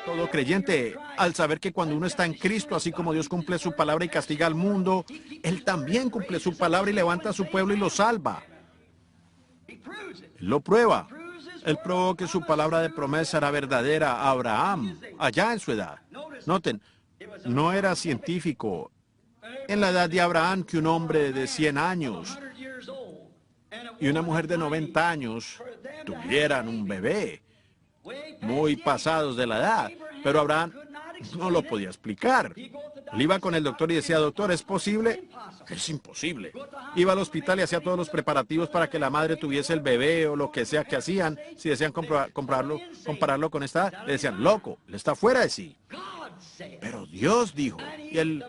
Todo creyente, al saber que cuando uno está en Cristo, así como Dios cumple su palabra y castiga al mundo, Él también cumple su palabra y levanta a su pueblo y lo salva. Él lo prueba. Él probó que su palabra de promesa era verdadera a Abraham, allá en su edad. Noten, no era científico. En la edad de Abraham, que un hombre de 100 años y una mujer de 90 años tuvieran un bebé, muy pasados de la edad, pero Abraham no lo podía explicar. Él iba con el doctor y decía, doctor, ¿es posible? Es imposible. Iba al hospital y hacía todos los preparativos para que la madre tuviese el bebé o lo que sea que hacían. Si decían compararlo con esta edad, le decían, loco, él está fuera de sí. Pero Dios dijo, y la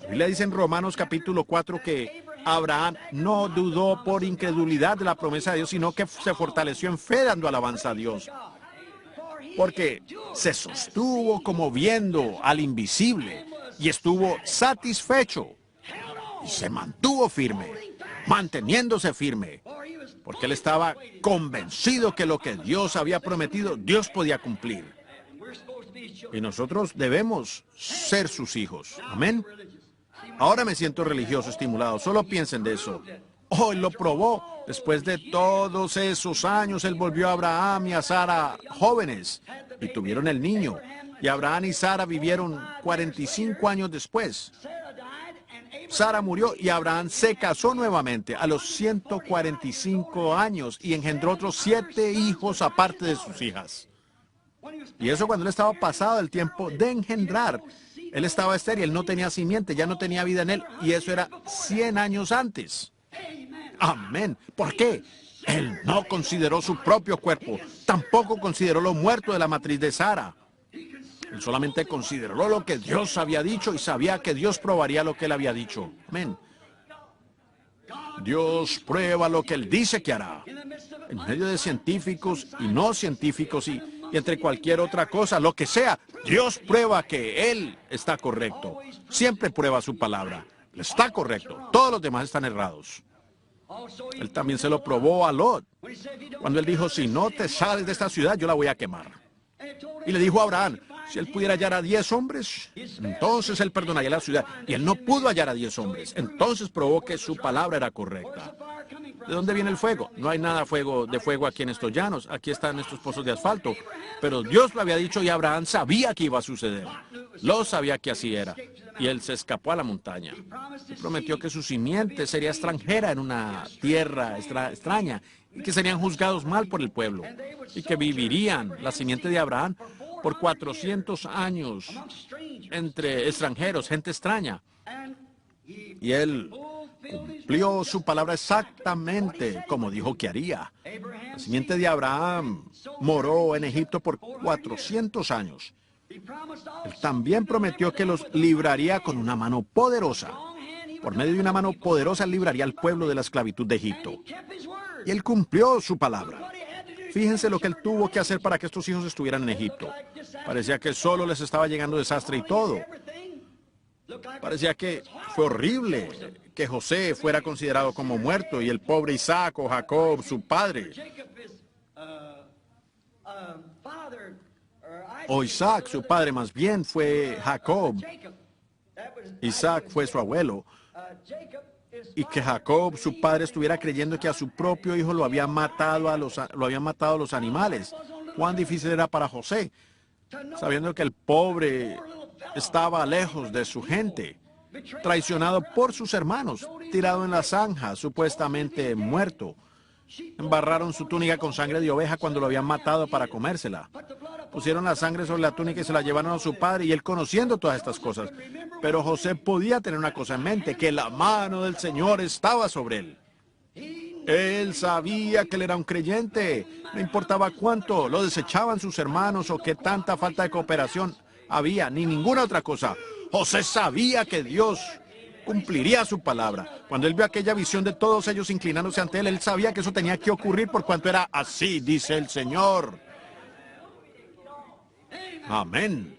Biblia dice en Romanos capítulo 4 que Abraham no dudó por incredulidad de la promesa de Dios, sino que se fortaleció en fe dando alabanza a Dios. Porque se sostuvo como viendo al invisible y estuvo satisfecho y se mantuvo firme, manteniéndose firme, porque él estaba convencido que lo que Dios había prometido, Dios podía cumplir. Y nosotros debemos ser sus hijos. Amén. Ahora me siento religioso, estimulado. Solo piensen de eso. Oh, él lo probó. Después de todos esos años, él volvió a Abraham y a Sara jóvenes y tuvieron el niño. Y Abraham y Sara vivieron 45 años después. Sara murió y Abraham se casó nuevamente a los 145 años y engendró otros 7 hijos aparte de sus hijas. Y eso cuando él estaba pasado el tiempo de engendrar. Él estaba estéril, él no tenía simiente, ya no tenía vida en él. Y eso era 100 años antes. Amén. ¿Por qué? Él no consideró su propio cuerpo. Tampoco consideró lo muerto de la matriz de Sara. Él solamente consideró lo que Dios había dicho y sabía que Dios probaría lo que él había dicho. Amén. Dios prueba lo que él dice que hará. En medio de científicos y no científicos y entre cualquier otra cosa, lo que sea, Dios prueba que él está correcto. Siempre prueba su palabra. Está correcto. Todos los demás están errados. Él también se lo probó a Lot. Cuando él dijo, si no te sales de esta ciudad, yo la voy a quemar. Y le dijo a Abraham, si él pudiera hallar a 10 hombres, entonces él perdonaría la ciudad. Y él no pudo hallar a 10 hombres. Entonces probó que su palabra era correcta. ¿De dónde viene el fuego? No hay nada de fuego aquí en estos llanos. Aquí están estos pozos de asfalto. Pero Dios lo había dicho y Abraham sabía que iba a suceder. Lot sabía que así era. Y él se escapó a la montaña. Y prometió que su simiente sería extranjera en una tierra extraña. Y que serían juzgados mal por el pueblo. Y que vivirían, la simiente de Abraham, por 400 años entre extranjeros, gente extraña. Y él cumplió su palabra exactamente como dijo que haría. La simiente de Abraham moró en Egipto por 400 años. Él también prometió que los libraría con una mano poderosa. Por medio de una mano poderosa, él libraría al pueblo de la esclavitud de Egipto. Y él cumplió su palabra. Fíjense lo que él tuvo que hacer para que estos hijos estuvieran en Egipto. Parecía que solo les estaba llegando desastre y todo. Parecía que fue horrible que José fuera considerado como muerto y el pobre Isaac o Jacob, su padre. O Isaac, su padre más bien, fue Jacob. Isaac fue su abuelo. Y que Jacob, su padre, estuviera creyendo que a su propio hijo lo habían matado los animales. Cuán difícil era para José, sabiendo que el pobre estaba lejos de su gente, traicionado por sus hermanos, tirado en la zanja, supuestamente muerto. Embarraron su túnica con sangre de oveja cuando lo habían matado para comérsela. Pusieron la sangre sobre la túnica y se la llevaron a su padre, y él conociendo todas estas cosas. Pero José podía tener una cosa en mente, que la mano del Señor estaba sobre él. Él sabía que él era un creyente. No importaba cuánto lo desechaban sus hermanos o qué tanta falta de cooperación había, ni ninguna otra cosa. José sabía que Dios cumpliría su palabra. Cuando él vio aquella visión de todos ellos inclinándose ante él, él sabía que eso tenía que ocurrir por cuanto era así, dice el Señor. Amén.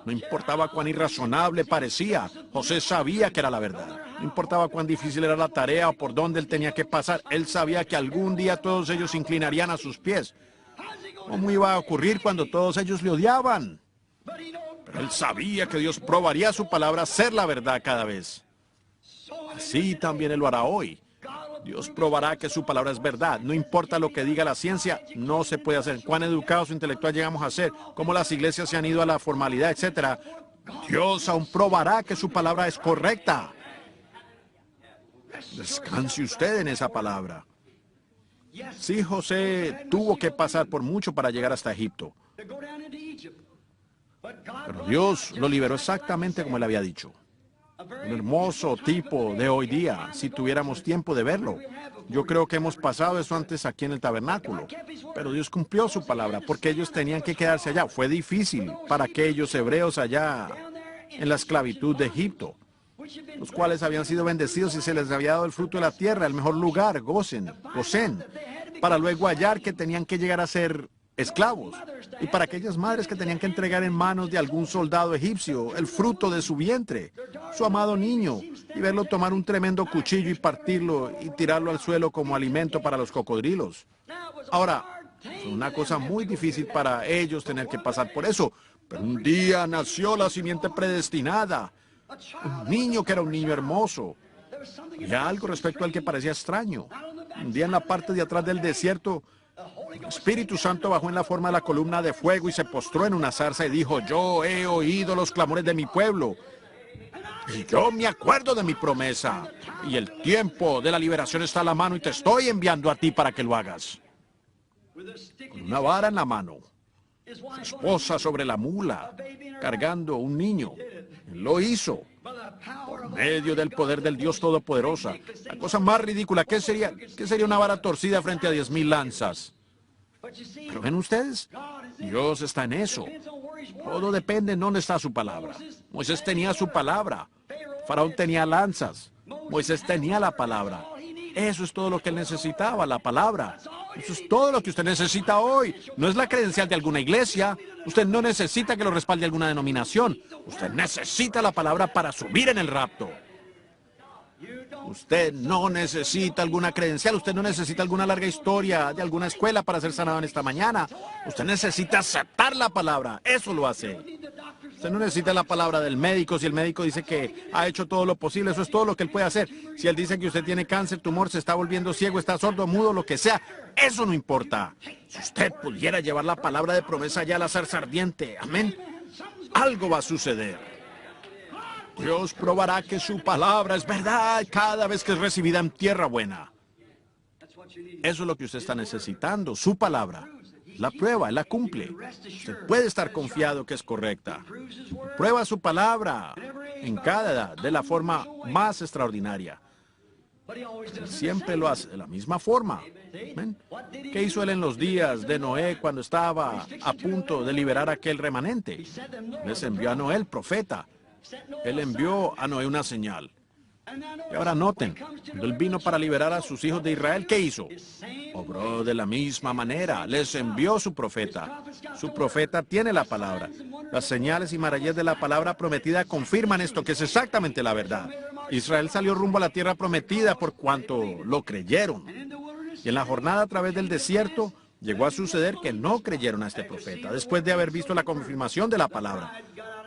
No importaba cuán irrazonable parecía, José sabía que era la verdad. No importaba cuán difícil era la tarea o por dónde él tenía que pasar, él sabía que algún día todos ellos se inclinarían a sus pies. ¿Cómo iba a ocurrir cuando todos ellos le odiaban? Pero él sabía que Dios probaría su palabra ser la verdad cada vez. Así también él lo hará hoy. Dios probará que su palabra es verdad. No importa lo que diga la ciencia, no se puede hacer. Cuán educados o intelectuales llegamos a ser, cómo las iglesias se han ido a la formalidad, etc. Dios aún probará que su palabra es correcta. Descanse usted en esa palabra. Sí, José tuvo que pasar por mucho para llegar hasta Egipto. Pero Dios lo liberó exactamente como él había dicho. Un hermoso tipo de hoy día, si tuviéramos tiempo de verlo. Yo creo que hemos pasado eso antes aquí en el tabernáculo. Pero Dios cumplió su palabra porque ellos tenían que quedarse allá. Fue difícil para aquellos hebreos allá en la esclavitud de Egipto, los cuales habían sido bendecidos y se les había dado el fruto de la tierra, el mejor lugar, Gosén, para luego hallar que tenían que llegar a ser esclavos, y para aquellas madres que tenían que entregar en manos de algún soldado egipcio el fruto de su vientre, su amado niño, y verlo tomar un tremendo cuchillo y partirlo y tirarlo al suelo como alimento para los cocodrilos. Ahora, fue una cosa muy difícil para ellos tener que pasar por eso, pero un día nació la simiente predestinada, un niño que era un niño hermoso. Y algo respecto al que parecía extraño. Un día en la parte de atrás del desierto, el Espíritu Santo bajó en la forma de la columna de fuego y se postró en una zarza y dijo: yo he oído los clamores de mi pueblo. Y yo me acuerdo de mi promesa. Y el tiempo de la liberación está a la mano y te estoy enviando a ti para que lo hagas. Con una vara en la mano, su esposa sobre la mula, cargando un niño. Él lo hizo por medio del poder del Dios Todopoderoso. La cosa más ridícula, ¿qué sería una vara torcida frente a 10,000 lanzas? Pero ven ustedes, Dios está en eso. Todo depende en dónde está su palabra. Moisés tenía su palabra. Faraón tenía lanzas. Moisés tenía la palabra. Eso es todo lo que él necesitaba, la palabra. Eso es todo lo que usted necesita hoy. No es la credencial de alguna iglesia. Usted no necesita que lo respalde alguna denominación. Usted necesita la palabra para subir en el rapto. Usted no necesita alguna credencial. Usted no necesita alguna larga historia de alguna escuela para ser sanado en esta mañana. Usted necesita aceptar la palabra. Eso lo hace. Usted no necesita la palabra del médico. Si el médico dice que ha hecho todo lo posible, eso es todo lo que él puede hacer. Si él dice que usted tiene cáncer, tumor, se está volviendo ciego, está sordo, mudo, lo que sea, eso no importa. Si usted pudiera llevar la palabra de promesa ya a la zarza ardiente, amén, algo va a suceder. Dios probará que su palabra es verdad cada vez que es recibida en tierra buena. Eso es lo que usted está necesitando, su palabra. La prueba, él la cumple. Usted puede estar confiado que es correcta. Prueba su palabra en cada edad de la forma más extraordinaria. Él siempre lo hace de la misma forma. ¿Ven? ¿Qué hizo él en los días de Noé cuando estaba a punto de liberar a aquel remanente? Les envió a Noé el profeta. Él envió a Noé una señal. Y ahora noten, cuando él vino para liberar a sus hijos de Israel, ¿qué hizo? Obró de la misma manera. Les envió su profeta. Su profeta tiene la palabra. Las señales y maravillas de la palabra prometida confirman esto, que es exactamente la verdad. Israel salió rumbo a la tierra prometida por cuanto lo creyeron. Y en la jornada a través del desierto, llegó a suceder que no creyeron a este profeta, después de haber visto la confirmación de la palabra.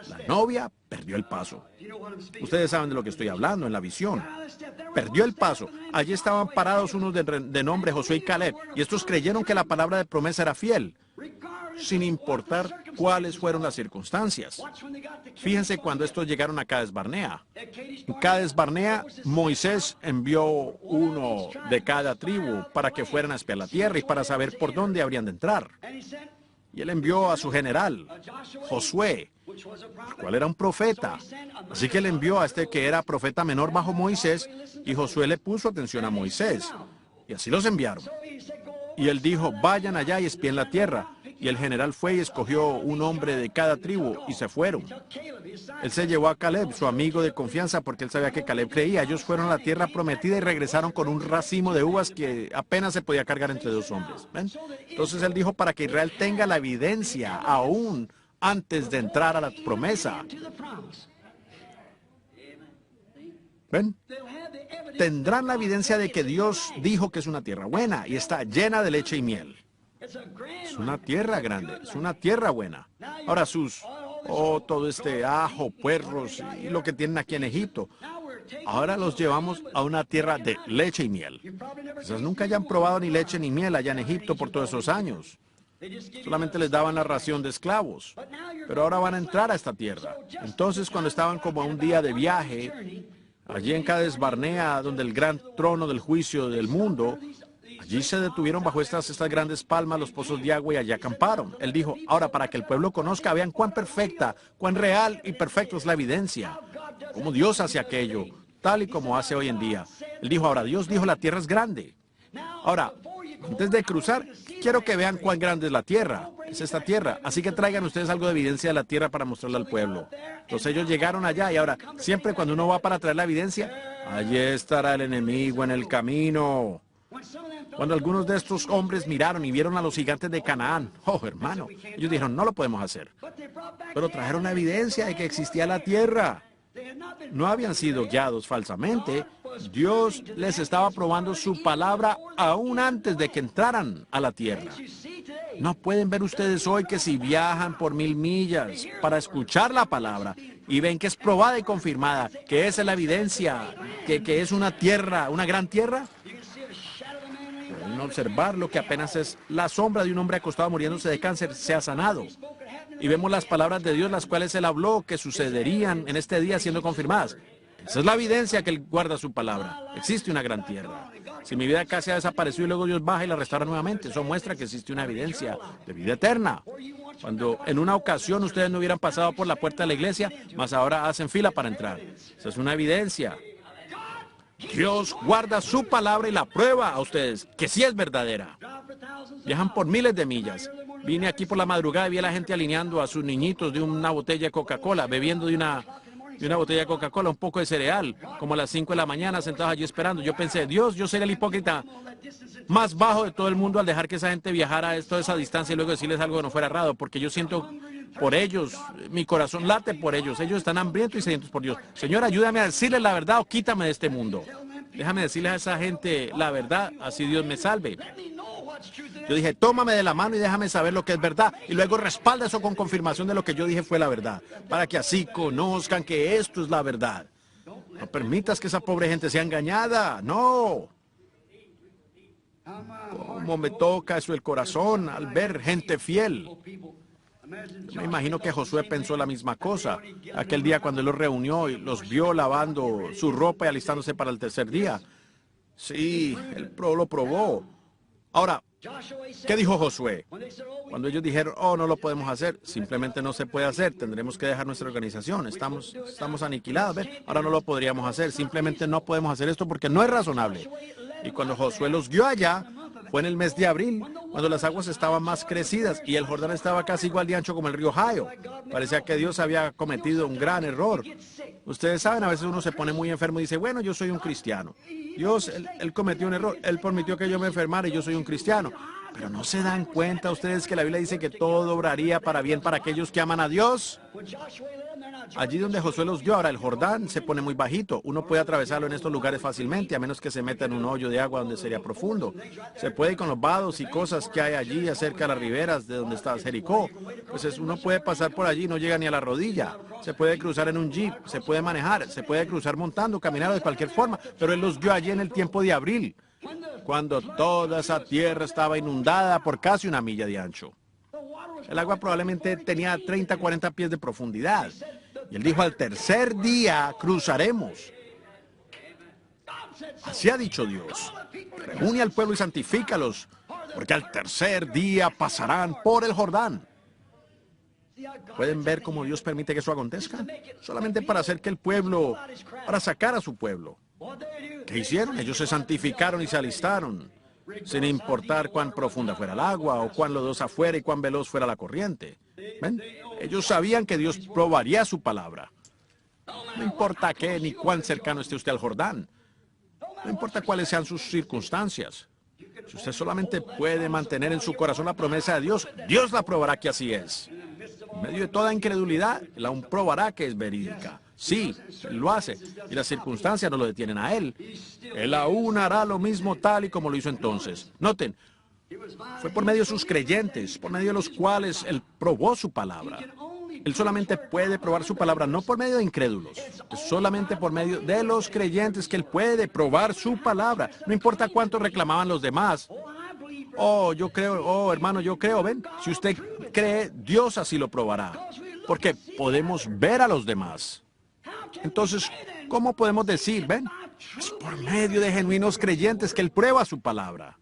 La novia perdió el paso. Ustedes saben de lo que estoy hablando en la visión. Perdió el paso. Allí estaban parados unos de nombre Josué y Caleb, y estos creyeron que la palabra de promesa era fiel, sin importar cuáles fueron las circunstancias. Fíjense cuando estos llegaron a Cades Barnea. En Cades Barnea, Moisés envió uno de cada tribu para que fueran a espiar la tierra y para saber por dónde habrían de entrar. Y él envió a su general, Josué, el cual era un profeta. Así que él envió a este que era profeta menor bajo Moisés, y Josué le puso atención a Moisés. Y así los enviaron. Y él dijo: vayan allá y espíen la tierra. Y el general fue y escogió un hombre de cada tribu y se fueron. Él se llevó a Caleb, su amigo de confianza, porque él sabía que Caleb creía. Ellos fueron a la tierra prometida y regresaron con un racimo de uvas que apenas se podía cargar entre dos hombres. ¿Ven? Entonces él dijo, para que Israel tenga la evidencia aún antes de entrar a la promesa. ¿Ven? Tendrán la evidencia de que Dios dijo que es una tierra buena y está llena de leche y miel. Es una tierra grande, es una tierra buena. Ahora sus oh, todo este ajo, puerros y lo que tienen aquí en Egipto. Ahora los llevamos a una tierra de leche y miel. Quizás nunca hayan probado ni leche ni miel allá en Egipto por todos esos años. Solamente les daban la ración de esclavos. Pero ahora van a entrar a esta tierra. Entonces, cuando estaban como a un día de viaje, allí en Cades Barnea, donde el gran trono del juicio del mundo, allí se detuvieron bajo estas grandes palmas, los pozos de agua, y allí acamparon. Él dijo, ahora para que el pueblo conozca, vean cuán perfecta, cuán real y perfecta es la evidencia. Cómo Dios hace aquello, tal y como hace hoy en día. Él dijo, ahora Dios dijo, la tierra es grande. Ahora, antes de cruzar, quiero que vean cuán grande es la tierra. Es esta tierra. Así que traigan ustedes algo de evidencia de la tierra para mostrarla al pueblo. Entonces ellos llegaron allá y ahora, siempre cuando uno va para traer la evidencia, allí estará el enemigo en el camino. Cuando algunos de estos hombres miraron y vieron a los gigantes de Canaán, oh hermano, ellos dijeron, no lo podemos hacer. Pero trajeron la evidencia de que existía la tierra. No habían sido guiados falsamente. Dios les estaba probando su palabra aún antes de que entraran a la tierra. ¿No pueden ver ustedes hoy que si viajan por 1000 millas para escuchar la palabra y ven que es probada y confirmada, que esa es la evidencia, que es una tierra, una gran tierra? Pueden observar lo que apenas es la sombra de un hombre acostado muriéndose de cáncer se ha sanado. Y vemos las palabras de Dios, las cuales Él habló, que sucederían en este día siendo confirmadas. Esa es la evidencia que Él guarda su palabra. Existe una gran tierra. Si mi vida casi ha desaparecido y luego Dios baja y la restaura nuevamente, eso muestra que existe una evidencia de vida eterna. Cuando en una ocasión ustedes no hubieran pasado por la puerta de la iglesia, mas ahora hacen fila para entrar. Esa es una evidencia. Dios guarda su palabra y la prueba a ustedes, que sí es verdadera. Viajan por miles de millas. Vine aquí por la madrugada y vi a la gente alineando a sus niñitos de una botella de Coca-Cola, bebiendo de una botella de Coca-Cola, un poco de cereal, como a las 5 de la mañana, sentados allí esperando. Yo pensé, Dios, yo sería el hipócrita más bajo de todo el mundo al dejar que esa gente viajara a toda esa distancia y luego decirles algo que no fuera errado, porque yo siento por ellos, mi corazón late por ellos. Ellos están hambrientos y sedientos por Dios. Señor, ayúdame a decirles la verdad o quítame de este mundo. Déjame decirles a esa gente la verdad, así Dios me salve. Yo dije, tómame de la mano y déjame saber lo que es verdad. Y luego respalda eso con confirmación de lo que yo dije fue la verdad. Para que así conozcan que esto es la verdad. No permitas que esa pobre gente sea engañada. No. Cómo me toca eso el corazón al ver gente fiel. Yo me imagino que Josué pensó la misma cosa. Aquel día cuando él los reunió y los vio lavando su ropa y alistándose para el tercer día. Sí, él lo probó. Ahora, ¿qué dijo Josué? Cuando ellos dijeron, oh, no lo podemos hacer, simplemente no se puede hacer, tendremos que dejar nuestra organización, estamos aniquilados, ¿ven? Ahora no lo podríamos hacer, simplemente no podemos hacer esto porque no es razonable. Y cuando Josué los guió allá, fue en el mes de abril, cuando las aguas estaban más crecidas y el Jordán estaba casi igual de ancho como el río Ohio. Parecía que Dios había cometido un gran error. Ustedes saben, a veces uno se pone muy enfermo y dice, bueno, yo soy un cristiano. Dios, él cometió un error, Él permitió que yo me enfermara y yo soy un cristiano. Pero ¿no se dan cuenta ustedes que la Biblia dice que todo obraría para bien para aquellos que aman a Dios? Allí donde Josué los dio, ahora el Jordán se pone muy bajito. Uno puede atravesarlo en estos lugares fácilmente, a menos que se meta en un hoyo de agua donde sería profundo. Se puede ir con los vados y cosas que hay allí acerca de las riberas de donde está Jericó. Pues uno puede pasar por allí y no llega ni a la rodilla. Se puede cruzar en un jeep, se puede manejar, se puede cruzar montando, caminar de cualquier forma. Pero Él los dio allí en el tiempo de abril, cuando toda esa tierra estaba inundada por casi 1 milla de ancho. El agua probablemente tenía 30, 40 pies de profundidad. Y Él dijo, al tercer día cruzaremos. Así ha dicho Dios. Reúne al pueblo y santifícalos, porque al tercer día pasarán por el Jordán. ¿Pueden ver cómo Dios permite que eso acontezca? Solamente para hacer que el pueblo, para sacar a su pueblo. ¿Qué hicieron? Ellos se santificaron y se alistaron, sin importar cuán profunda fuera el agua, o cuán lodosa fuera y cuán veloz fuera la corriente. ¿Ven? Ellos sabían que Dios probaría su palabra. No importa qué ni cuán cercano esté usted al Jordán. No importa cuáles sean sus circunstancias. Si usted solamente puede mantener en su corazón la promesa de Dios, Dios la probará que así es. En medio de toda incredulidad, Él aún probará que es verídica. Sí, Él lo hace. Y las circunstancias no lo detienen a Él. Él aún hará lo mismo tal y como lo hizo entonces. Noten, fue por medio de sus creyentes, por medio de los cuales Él probó su palabra. Él solamente puede probar su palabra, no por medio de incrédulos. Es solamente por medio de los creyentes que Él puede probar su palabra. No importa cuánto reclamaban los demás. Oh, yo creo, oh, hermano, yo creo, ven. Si usted cree, Dios así lo probará. Porque podemos ver a los demás. Entonces, ¿cómo podemos decir, ven? Es por medio de genuinos creyentes que Él prueba su palabra.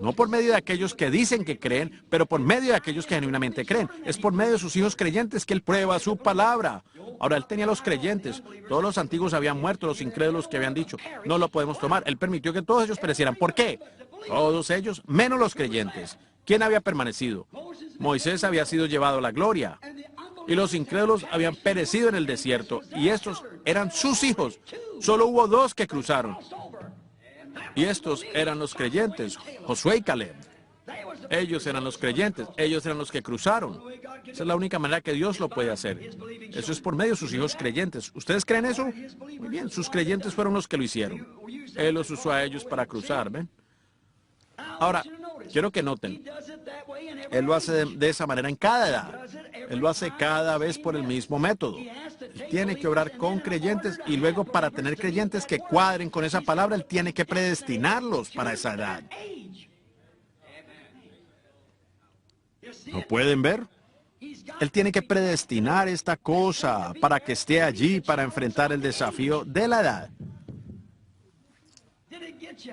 No por medio de aquellos que dicen que creen, pero por medio de aquellos que genuinamente creen. Es por medio de sus hijos creyentes que Él prueba su palabra. Ahora, Él tenía los creyentes. Todos los antiguos habían muerto, los incrédulos que habían dicho, no lo podemos tomar. Él permitió que todos ellos perecieran. ¿Por qué? Todos ellos, menos los creyentes. ¿Quién había permanecido? Moisés había sido llevado a la gloria. Y los incrédulos habían perecido en el desierto. Y estos eran sus hijos. Solo hubo dos que cruzaron. Y estos eran los creyentes, Josué y Caleb. Ellos eran los creyentes, ellos eran los que cruzaron. Esa es la única manera que Dios lo puede hacer. Eso es por medio de sus hijos creyentes. ¿Ustedes creen eso? Muy bien, sus creyentes fueron los que lo hicieron. Él los usó a ellos para cruzar, ¿ven? Ahora, quiero que noten, Él lo hace de esa manera en cada edad. Él lo hace cada vez por el mismo método. Él tiene que obrar con creyentes y luego para tener creyentes que cuadren con esa palabra, Él tiene que predestinarlos para esa edad. ¿Lo pueden ver? Él tiene que predestinar esta cosa para que esté allí para enfrentar el desafío de la edad.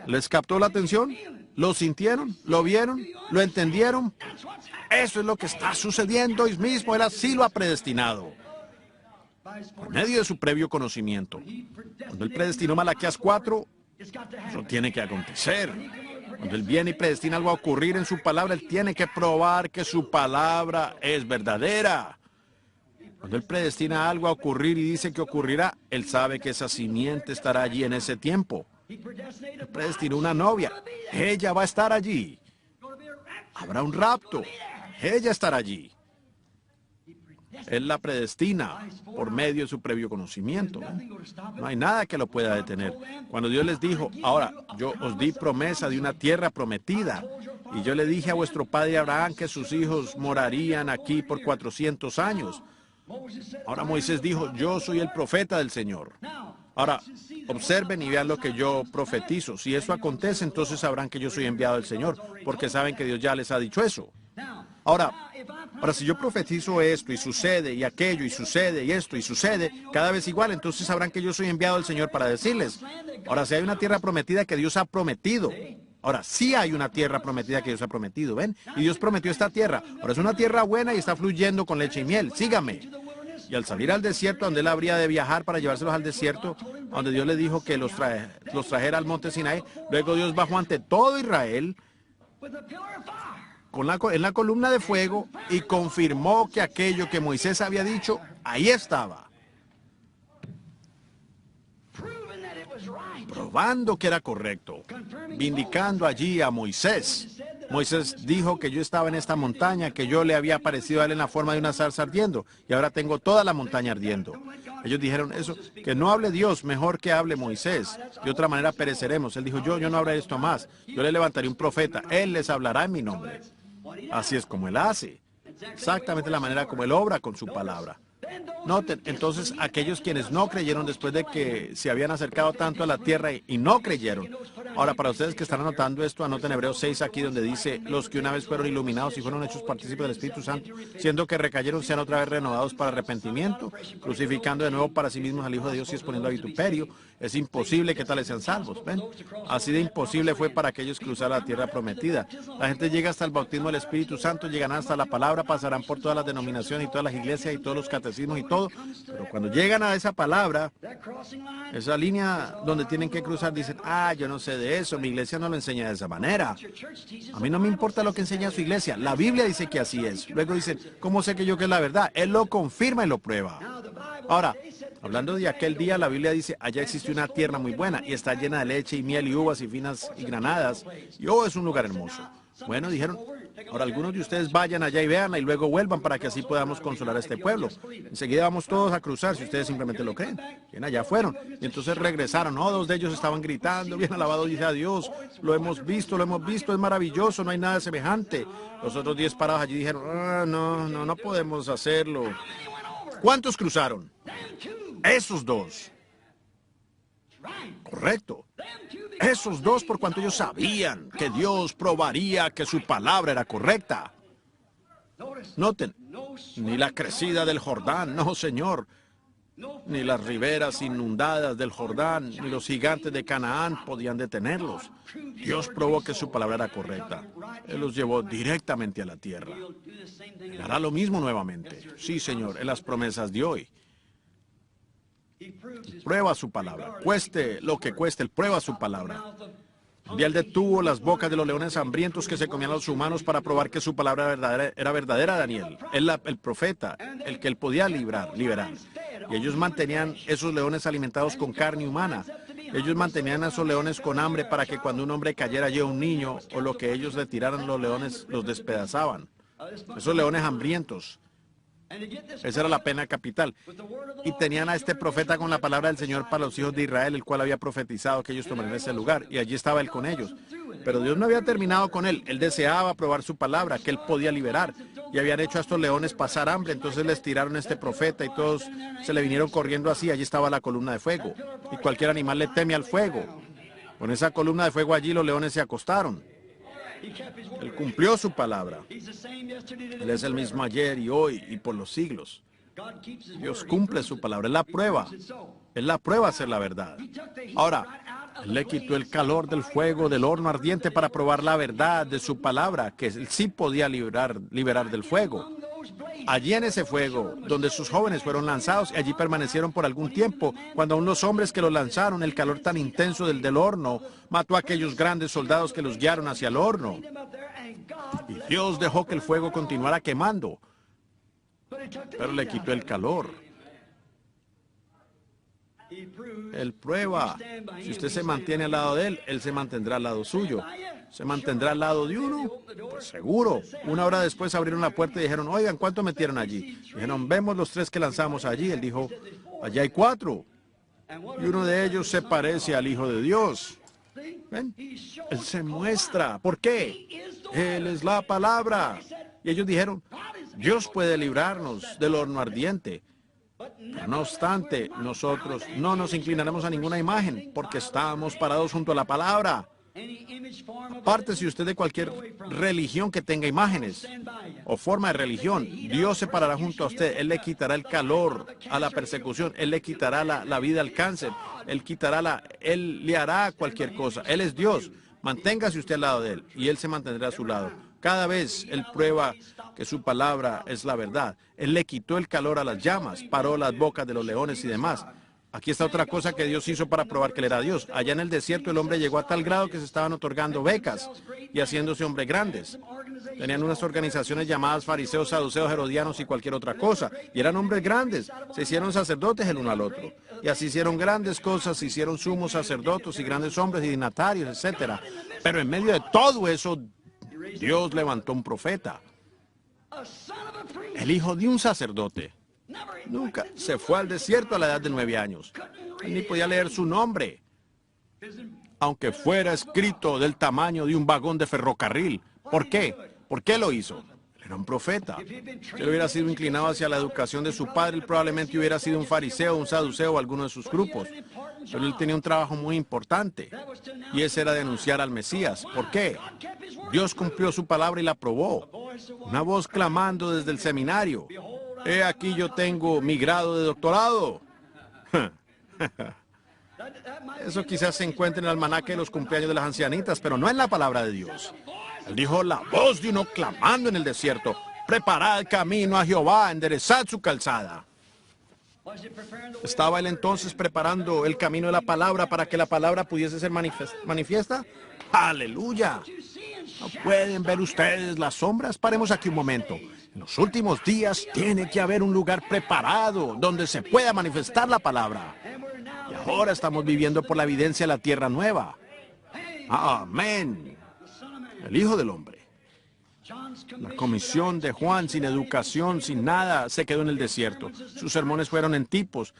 ¿Les captó la atención? ¿Lo sintieron? ¿Lo vieron? ¿Lo entendieron? Eso es lo que está sucediendo hoy mismo. Él así lo ha predestinado. Por medio de su previo conocimiento. Cuando Él predestinó Malaquías 4, eso tiene que acontecer. Cuando Él viene y predestina algo a ocurrir en su palabra, Él tiene que probar que su palabra es verdadera. Cuando Él predestina algo a ocurrir y dice que ocurrirá, Él sabe que esa simiente estará allí en ese tiempo. Él predestinó una novia. Ella va a estar allí. Habrá un rapto. Ella estará allí. Él la predestina por medio de su previo conocimiento. No hay nada que lo pueda detener. Cuando Dios les dijo, ahora, yo os di promesa de una tierra prometida, y yo le dije a vuestro padre Abraham que sus hijos morarían aquí por 400 años. Ahora Moisés dijo, yo soy el profeta del Señor. Ahora, observen y vean lo que yo profetizo. Si eso acontece, entonces sabrán que yo soy enviado del Señor, porque saben que Dios ya les ha dicho eso. Ahora, si yo profetizo esto y sucede y aquello y sucede y esto y sucede, cada vez igual, entonces sabrán que yo soy enviado del Señor para decirles. Ahora, si hay una tierra prometida que Dios ha prometido. Ahora, sí hay una tierra prometida que Dios ha prometido, ¿ven? Y Dios prometió esta tierra. Ahora, es una tierra buena y está fluyendo con leche y miel. Sígame. Y al salir al desierto, donde Él habría de viajar para llevárselos al desierto, donde Dios le dijo que los trajera al monte Sinaí, luego Dios bajó ante todo Israel en la columna de fuego y confirmó que aquello que Moisés había dicho, ahí estaba. Probando que era correcto, vindicando allí a Moisés. Moisés dijo que yo estaba en esta montaña, que yo le había aparecido a él en la forma de una zarza ardiendo, y ahora tengo toda la montaña ardiendo. Ellos dijeron eso, que no hable Dios, mejor que hable Moisés. De otra manera pereceremos. Él dijo, yo no hablaré esto más. Yo le levantaré un profeta, él les hablará en mi nombre. Así es como Él hace. Exactamente la manera como Él obra con su palabra. Noten, entonces, aquellos quienes no creyeron después de que se habían acercado tanto a la tierra y no creyeron. Ahora, para ustedes que están anotando esto, anoten Hebreos 6 aquí donde dice, los que una vez fueron iluminados y fueron hechos partícipes del Espíritu Santo, siendo que recayeron, sean otra vez renovados para arrepentimiento, crucificando de nuevo para sí mismos al Hijo de Dios y exponiendo a vituperio. Es imposible que tales sean salvos, ¿ven? Así de imposible fue para aquellos cruzar la tierra prometida. La gente llega hasta el bautismo del Espíritu Santo, llegarán hasta la palabra, pasarán por todas las denominaciones y todas las iglesias y todos los catecismos y todo, pero cuando llegan a esa palabra, esa línea donde tienen que cruzar, dicen, yo no sé de eso, mi iglesia no lo enseña de esa manera. A mí no me importa lo que enseña su iglesia, la Biblia dice que así es. Luego dicen, ¿cómo sé que yo que es la verdad? Él lo confirma y lo prueba. Ahora, hablando de aquel día, la Biblia dice, allá existe una tierra muy buena y está llena de leche y miel y uvas y finas y granadas, y es un lugar hermoso. Bueno, dijeron, Ahora, algunos de ustedes vayan allá y veanla y luego vuelvan para que así podamos consolar a este pueblo. Enseguida vamos todos a cruzar, si ustedes simplemente lo creen. Bien, allá fueron. Y entonces regresaron. Oh, dos de ellos estaban gritando, bien alabado dice a Dios. Lo hemos visto, es maravilloso, no hay nada semejante. Los otros 10 parados allí dijeron, no podemos hacerlo. ¿Cuántos cruzaron? Esos dos. Correcto. Esos dos, por cuanto ellos sabían que Dios probaría que su palabra era correcta. Noten, ni la crecida del Jordán, no, Señor, ni las riberas inundadas del Jordán, ni los gigantes de Canaán podían detenerlos. Dios probó que su palabra era correcta. Él los llevó directamente a la tierra. Él hará lo mismo nuevamente. Sí, Señor, en las promesas de hoy. Prueba su palabra. Cueste lo que cueste, Él prueba su palabra. Y Él detuvo las bocas de los leones hambrientos que se comían a los humanos para probar que su palabra era verdadera, Daniel. Él, el profeta, el que Él podía liberar. Y ellos mantenían esos leones alimentados con carne humana. Ellos mantenían a esos leones con hambre para que cuando un hombre cayera allí, un niño, o lo que ellos le tiraran, los leones los despedazaban. Esos leones hambrientos. Esa era la pena capital. Y tenían a este profeta con la palabra del Señor para los hijos de Israel, el cual había profetizado que ellos tomarían ese lugar. Y allí estaba Él con ellos. Pero Dios no había terminado con Él. Él deseaba probar su palabra, que Él podía liberar. Y habían hecho a estos leones pasar hambre. Entonces les tiraron a este profeta y todos se le vinieron corriendo así. Allí estaba la columna de fuego. Y cualquier animal le teme al fuego. Con esa columna de fuego allí los leones se acostaron. Él cumplió su palabra. Él es el mismo ayer y hoy y por los siglos. Dios cumple su palabra. Él la prueba. Él la prueba a ser la verdad. Ahora, Él le quitó el calor del fuego, del horno ardiente para probar la verdad de su palabra, que Él sí podía liberar del fuego. Allí en ese fuego, donde sus jóvenes fueron lanzados, y allí permanecieron por algún tiempo, cuando aún los hombres que los lanzaron, el calor tan intenso del horno, mató a aquellos grandes soldados que los guiaron hacia el horno. Y Dios dejó que el fuego continuara quemando, pero le quitó el calor. Él prueba. Si usted se mantiene al lado de Él, Él se mantendrá al lado suyo. ¿Se mantendrá al lado de uno? Pues seguro. Una hora después abrieron la puerta y dijeron, oigan, ¿cuánto metieron allí? Dijeron, vemos los 3 que lanzamos allí. Él dijo, allá hay 4. Y uno de ellos se parece al Hijo de Dios. ¿Ven? Él se muestra. ¿Por qué? Él es la palabra. Y ellos dijeron, Dios puede librarnos del horno ardiente. Pero no obstante, nosotros no nos inclinaremos a ninguna imagen, porque estamos parados junto a la palabra. Apártese usted de cualquier religión que tenga imágenes o forma de religión. Dios se parará junto a usted. Él le quitará el calor a la persecución. Él le quitará la vida al cáncer. Él le hará cualquier cosa. Él es Dios. Manténgase usted al lado de Él y Él se mantendrá a su lado. Cada vez Él prueba que su palabra es la verdad. Él le quitó el calor a las llamas, paró las bocas de los leones y demás. Aquí está otra cosa que Dios hizo para probar que Él era Dios. Allá en el desierto el hombre llegó a tal grado que se estaban otorgando becas y haciéndose hombres grandes. Tenían unas organizaciones llamadas fariseos, saduceos, herodianos y cualquier otra cosa. Y eran hombres grandes. Se hicieron sacerdotes el uno al otro. Y así hicieron grandes cosas, se hicieron sumos sacerdotes y grandes hombres y dignatarios, etc. Pero en medio de todo eso, Dios levantó un profeta. El hijo de un sacerdote. Nunca se fue al desierto a la edad de 9 años. Él ni podía leer su nombre, aunque fuera escrito del tamaño de un vagón de ferrocarril. ¿Por qué? ¿Por qué lo hizo? Él era un profeta. Si él hubiera sido inclinado hacia la educación de su padre, él probablemente hubiera sido un fariseo, un saduceo o alguno de sus grupos. Pero él tenía un trabajo muy importante, y ese era de anunciar al Mesías. ¿Por qué? Dios cumplió su palabra y la probó. Una voz clamando desde el seminario. He aquí yo tengo mi grado de doctorado. Eso quizás se encuentre en el almanaque de los cumpleaños de las ancianitas, pero no en la palabra de Dios. Él dijo, la voz de uno clamando en el desierto, preparad camino a Jehová, enderezad su calzada. ¿Estaba él entonces preparando el camino de la palabra para que la palabra pudiese ser manifiesta? ¡Aleluya! ¿No pueden ver ustedes las sombras? Paremos aquí un momento. En los últimos días tiene que haber un lugar preparado donde se pueda manifestar la palabra. Y ahora estamos viviendo por la evidencia de la tierra nueva. Amén. El Hijo del Hombre. La comisión de Juan, sin educación, sin nada, se quedó en el desierto. Sus sermones fueron en tipos.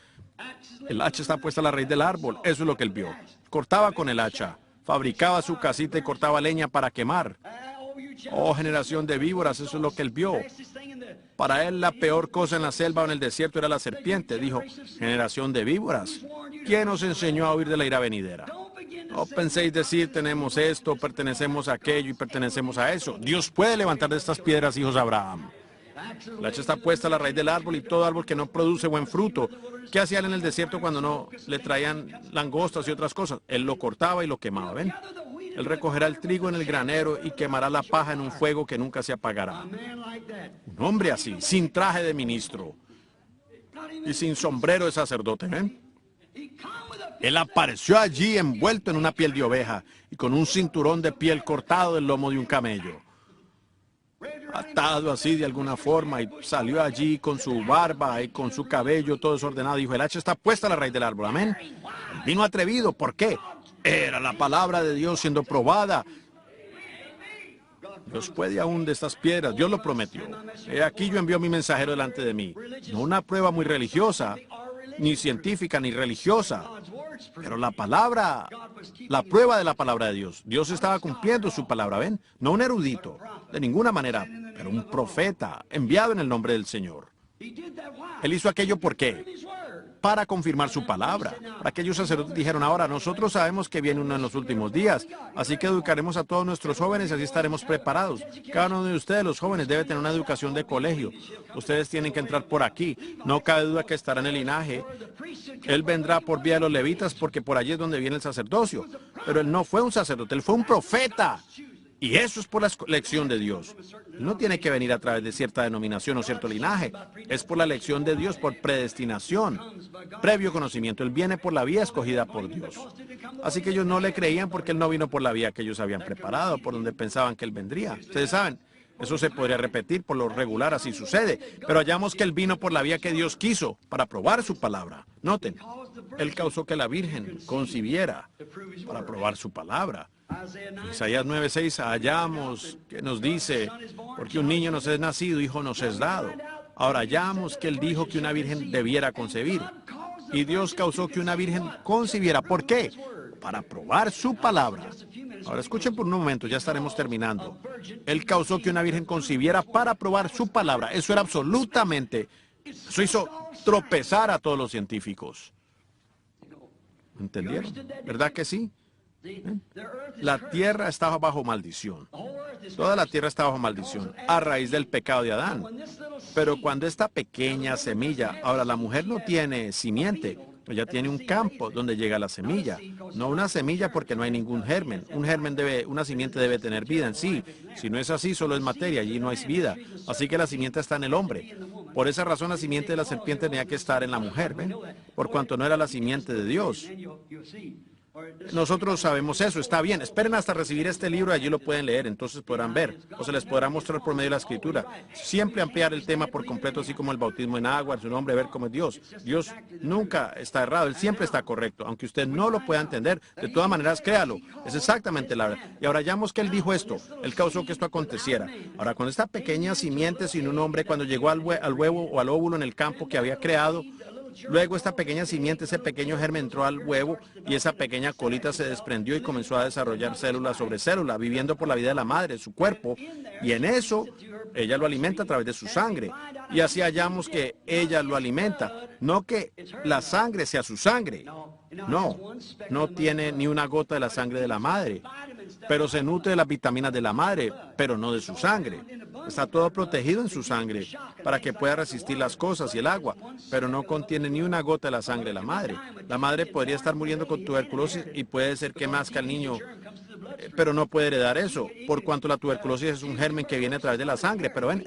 El hacha está puesta a la raíz del árbol. Eso es lo que él vio. Cortaba con el hacha. Fabricaba su casita y cortaba leña para quemar. Oh, generación de víboras, eso es lo que él vio. Para él la peor cosa en la selva o en el desierto era la serpiente. Dijo, generación de víboras, ¿quién os enseñó a huir de la ira venidera? No penséis decir, tenemos esto, pertenecemos a aquello y pertenecemos a eso. Dios puede levantar de estas piedras hijos de Abraham. El hacha está puesta a la raíz del árbol y todo árbol que no produce buen fruto. ¿Qué hacía él en el desierto cuando no le traían langostas y otras cosas? Él lo cortaba y lo quemaba, ¿ven? Él recogerá el trigo en el granero y quemará la paja en un fuego que nunca se apagará. Un hombre así, sin traje de ministro y sin sombrero de sacerdote, ¿ven? Él apareció allí envuelto en una piel de oveja y con un cinturón de piel cortado del lomo de un camello. Atado así de alguna forma, y salió allí con su barba y con su cabello todo desordenado. Dijo, el hacha está puesta a la raíz del árbol, amén. Él vino atrevido, ¿por qué? Era la palabra de Dios siendo probada. Dios puede aún de estas piedras, Dios lo prometió. He aquí yo envío mi mensajero delante de mí. No una prueba muy religiosa, ni científica, ni religiosa, pero la palabra, la prueba de la palabra de Dios. Dios estaba cumpliendo su palabra, ¿ven? No un erudito, de ninguna manera, pero un profeta enviado en el nombre del Señor. Él hizo aquello ¿por qué? Para confirmar su palabra. Aquellos sacerdotes dijeron, ahora nosotros sabemos que viene uno en los últimos días, así que educaremos a todos nuestros jóvenes y así estaremos preparados. Cada uno de ustedes, los jóvenes, debe tener una educación de colegio. Ustedes tienen que entrar por aquí. No cabe duda que estará en el linaje. Él vendrá por vía de los levitas porque por allí es donde viene el sacerdocio. Pero él no fue un sacerdote, él fue un profeta. Y eso es por la elección de Dios. No tiene que venir a través de cierta denominación o cierto linaje. Es por la elección de Dios, por predestinación, previo conocimiento. Él viene por la vía escogida por Dios. Así que ellos no le creían porque él no vino por la vía que ellos habían preparado, por donde pensaban que él vendría. Ustedes saben, eso se podría repetir por lo regular, así sucede. Pero hallamos que él vino por la vía que Dios quiso, para probar su palabra. Noten, él causó que la Virgen concibiera para probar su palabra. Isaías 9:6 hallamos que nos dice, porque un niño nos es nacido, hijo nos es dado. Ahora hallamos que él dijo que una virgen debiera concebir. Y Dios causó que una virgen concibiera. ¿Por qué? Para probar su palabra. Ahora escuchen por un momento, ya estaremos terminando. Él causó que una virgen concibiera para probar su palabra. Eso era absolutamente, eso hizo tropezar a todos los científicos. ¿Entendieron? ¿Verdad que sí? La tierra estaba bajo maldición. Toda la tierra está bajo maldición a raíz del pecado de Adán. Pero cuando esta pequeña semilla, ahora la mujer no tiene simiente, ella tiene un campo donde llega la semilla. No una semilla porque no hay ningún germen. Una simiente debe tener vida en sí. Si no es así, solo es materia, allí no hay vida. Así que la simiente está en el hombre. Por esa razón la simiente de la serpiente tenía que estar en la mujer, ¿ven? Por cuanto no era la simiente de Dios. Nosotros sabemos eso, está bien. Esperen hasta recibir este libro, allí lo pueden leer, entonces podrán ver, o se les podrá mostrar por medio de la escritura. Siempre ampliar el tema por completo, así como el bautismo en agua, en su nombre, ver cómo es Dios. Dios nunca está errado, Él siempre está correcto, aunque usted no lo pueda entender. De todas maneras, créalo, es exactamente la verdad. Y ahora hallamos que Él dijo esto, Él causó que esto aconteciera. Ahora, con esta pequeña simiente sin un hombre, cuando llegó al huevo o al óvulo en el campo que había creado, luego esta pequeña simiente, ese pequeño germen entró al huevo y esa pequeña colita se desprendió y comenzó a desarrollar célula sobre célula, viviendo por la vida de la madre, su cuerpo, y en eso ella lo alimenta a través de su sangre. Y así hallamos que ella lo alimenta, no que la sangre sea su sangre. No tiene ni una gota de la sangre de la madre, pero se nutre de las vitaminas de la madre, pero no de su sangre. Está todo protegido en su sangre para que pueda resistir las cosas y el agua, pero no contiene ni una gota de la sangre de la madre. La madre podría estar muriendo con tuberculosis y puede ser que nazca el niño, pero no puede heredar eso, por cuanto la tuberculosis es un germen que viene a través de la sangre. Pero ven,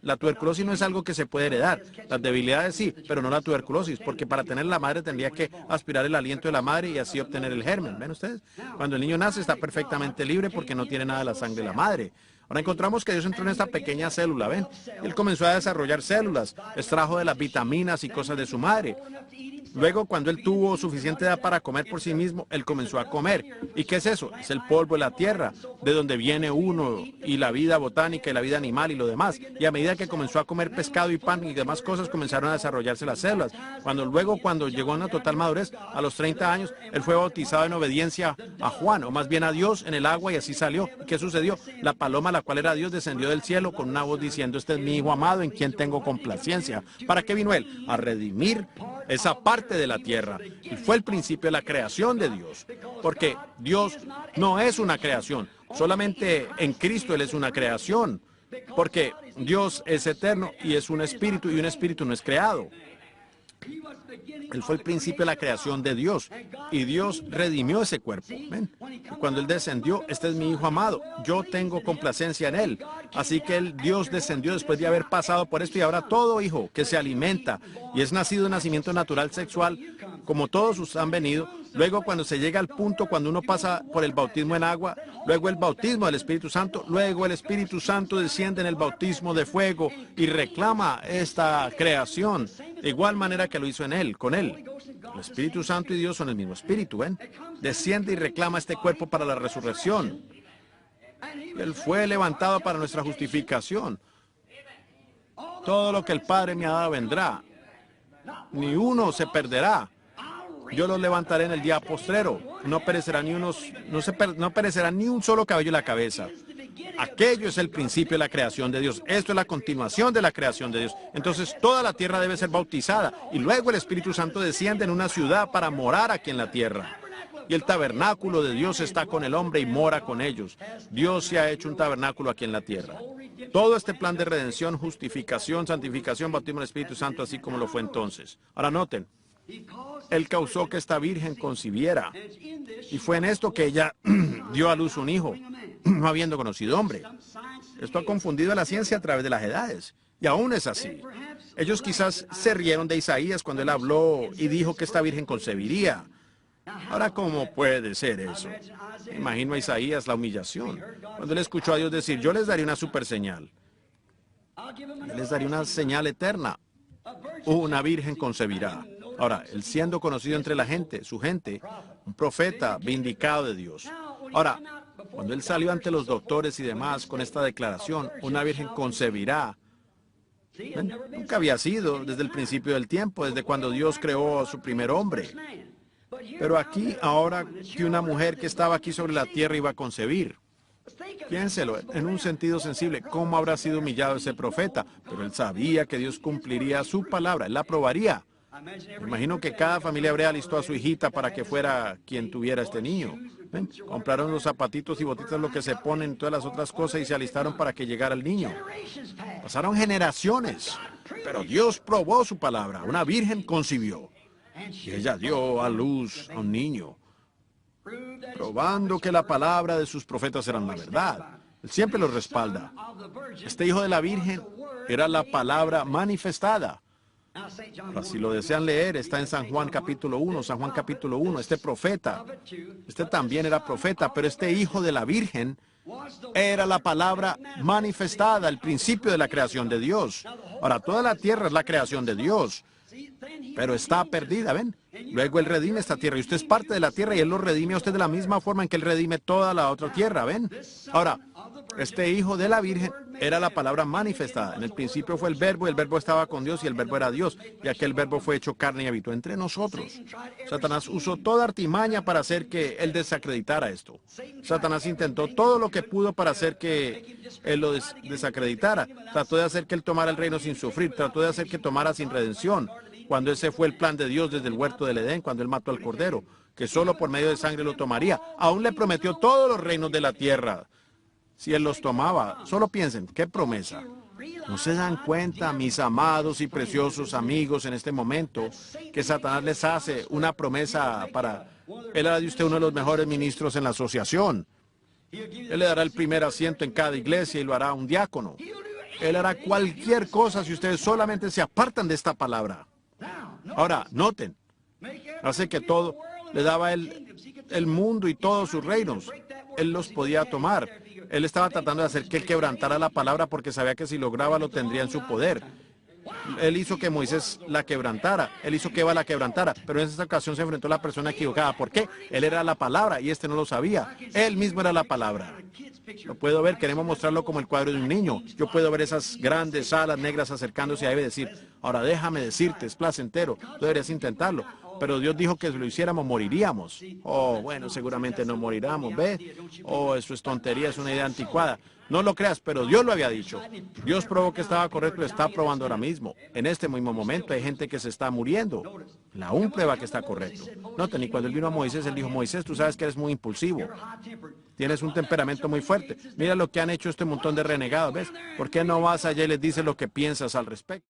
la tuberculosis no es algo que se puede heredar. Las debilidades sí, pero no la tuberculosis, porque para tener la madre tendría que aspirar el aliento de la madre y así obtener el germen. ¿Ven ustedes? Cuando el niño nace está perfectamente libre porque no tiene nada de la sangre de la madre. Ahora encontramos que Dios entró en esta pequeña célula, ¿ven? Él comenzó a desarrollar células, extrajo de las vitaminas y cosas de su madre. Luego, cuando él tuvo suficiente edad para comer por sí mismo, él comenzó a comer. ¿Y qué es eso? Es el polvo de la tierra, de donde viene uno, y la vida botánica y la vida animal y lo demás. Y a medida que comenzó a comer pescado y pan y demás cosas, comenzaron a desarrollarse las células. Cuando llegó a una total madurez, a los 30 años, él fue bautizado en obediencia a Juan, o más bien a Dios, en el agua, y así salió. ¿Y qué sucedió? La paloma, la cual era Dios, descendió del cielo con una voz diciendo: este es mi Hijo amado, en quien tengo complacencia. ¿Para qué vino él? A redimir esa parte de la tierra. Y fue el principio de la creación de Dios. Porque Dios no es una creación. Solamente en Cristo Él es una creación. Porque Dios es eterno y es un espíritu, y un espíritu no es creado. Él fue el principio de la creación de Dios, y Dios redimió ese cuerpo. ¿Ven? Cuando Él descendió: este es mi Hijo amado, yo tengo complacencia en Él. Así que Dios descendió después de haber pasado por esto, y ahora todo hijo que se alimenta y es nacido de nacimiento natural sexual, como todos han venido, luego cuando se llega al punto, cuando uno pasa por el bautismo en agua, luego el bautismo del Espíritu Santo, luego el Espíritu Santo desciende en el bautismo de fuego y reclama esta creación, de igual manera que lo hizo en Él, con Él. El Espíritu Santo y Dios son el mismo Espíritu, ¿ven? Desciende y reclama este cuerpo para la resurrección. Él fue levantado para nuestra justificación. Todo lo que el Padre me ha dado vendrá. Ni uno se perderá. Yo los levantaré en el día postrero. No perecerá no perecerá ni un solo cabello de la cabeza. Aquello es el principio de la creación de Dios. Esto es la continuación de la creación de Dios. Entonces toda la tierra debe ser bautizada, y luego el Espíritu Santo desciende en una ciudad para morar aquí en la tierra. Y el tabernáculo de Dios está con el hombre y mora con ellos. Dios se ha hecho un tabernáculo aquí en la tierra. Todo este plan de redención, justificación, santificación, bautismo del Espíritu Santo, así como lo fue entonces. Ahora noten, Él causó que esta virgen concibiera. Y fue en esto que ella dio a luz un hijo, no habiendo conocido hombre. Esto ha confundido a la ciencia a través de las edades. Y aún es así. Ellos quizás se rieron de Isaías cuando él habló y dijo que esta virgen concebiría. Ahora, ¿cómo puede ser eso? Me imagino a Isaías la humillación, cuando él escuchó a Dios decir: yo les daré una super señal. Yo les daré una señal eterna. Una virgen concebirá. Ahora, él siendo conocido entre la gente, su gente, un profeta vindicado de Dios. Ahora, cuando él salió ante los doctores y demás con esta declaración: una virgen concebirá. Nunca había sido desde el principio del tiempo, desde cuando Dios creó a su primer hombre. Pero aquí, ahora que una mujer que estaba aquí sobre la tierra iba a concebir. Piénselo, en un sentido sensible, ¿cómo habrá sido humillado ese profeta? Pero él sabía que Dios cumpliría su palabra, él la aprobaría. Me imagino que cada familia hebrea alistó a su hijita para que fuera quien tuviera este niño. ¿Ven? Compraron los zapatitos y botitas, lo que se ponen, todas las otras cosas, y se alistaron para que llegara el niño. Pasaron generaciones, pero Dios probó su palabra. Una virgen concibió. Y ella dio a luz a un niño, probando que la palabra de sus profetas era la verdad. Él siempre lo respalda. Este hijo de la Virgen era la palabra manifestada. Ahora, si lo desean leer, está en San Juan capítulo 1, San Juan capítulo 1. Este profeta, este también era profeta, pero este hijo de la Virgen era la palabra manifestada, el principio de la creación de Dios. Ahora, toda la tierra es la creación de Dios, pero está perdida, ¿ven? Luego Él redime esta tierra, y usted es parte de la tierra, y Él lo redime a usted de la misma forma en que Él redime toda la otra tierra, ¿ven? Ahora, este hijo de la Virgen era la palabra manifestada. En el principio fue el Verbo, y el Verbo estaba con Dios, y el Verbo era Dios, y aquel Verbo fue hecho carne y habitó entre nosotros. Satanás usó toda artimaña para hacer que Él desacreditara esto. Satanás intentó todo lo que pudo para hacer que Él lo desacreditara. Trató de hacer que Él tomara el reino sin sufrir, trató de hacer que tomara sin redención, cuando ese fue el plan de Dios desde el huerto del Edén, cuando Él mató al Cordero, que solo por medio de sangre lo tomaría. Aún le prometió todos los reinos de la tierra, si Él los tomaba. Solo piensen, qué promesa. ¿No se dan cuenta, mis amados y preciosos amigos, en este momento, que Satanás les hace una promesa para... Él hará de usted uno de los mejores ministros en la asociación. Él le dará el primer asiento en cada iglesia y lo hará un diácono. Él hará cualquier cosa si ustedes solamente se apartan de esta palabra. Ahora, noten, hace que todo, le daba el mundo y todos sus reinos. Él los podía tomar. Él estaba tratando de hacer que él quebrantara la palabra porque sabía que si lograba lo tendría en su poder. Él hizo que Moisés la quebrantara, él hizo que Eva la quebrantara, pero en esta ocasión se enfrentó a la persona equivocada. ¿Por qué? Él era la palabra y este no lo sabía. Él mismo era la palabra. Lo puedo ver, queremos mostrarlo como el cuadro de un niño. Yo puedo ver esas grandes alas negras acercándose a Eva y decir, ahora déjame decirte, es placentero, tú deberías intentarlo. Pero Dios dijo que si lo hiciéramos moriríamos. Oh, bueno, seguramente no moriremos, ¿ves? Oh, eso es tontería, es una idea anticuada. No lo creas, pero Dios lo había dicho. Dios probó que estaba correcto y lo está probando ahora mismo. En este mismo momento hay gente que se está muriendo. La aún prueba que está correcto. Noten, y cuando él vino a Moisés, él dijo, Moisés, tú sabes que eres muy impulsivo. Tienes un temperamento muy fuerte. Mira lo que han hecho este montón de renegados, ¿ves? ¿Por qué no vas allá y les dices lo que piensas al respecto?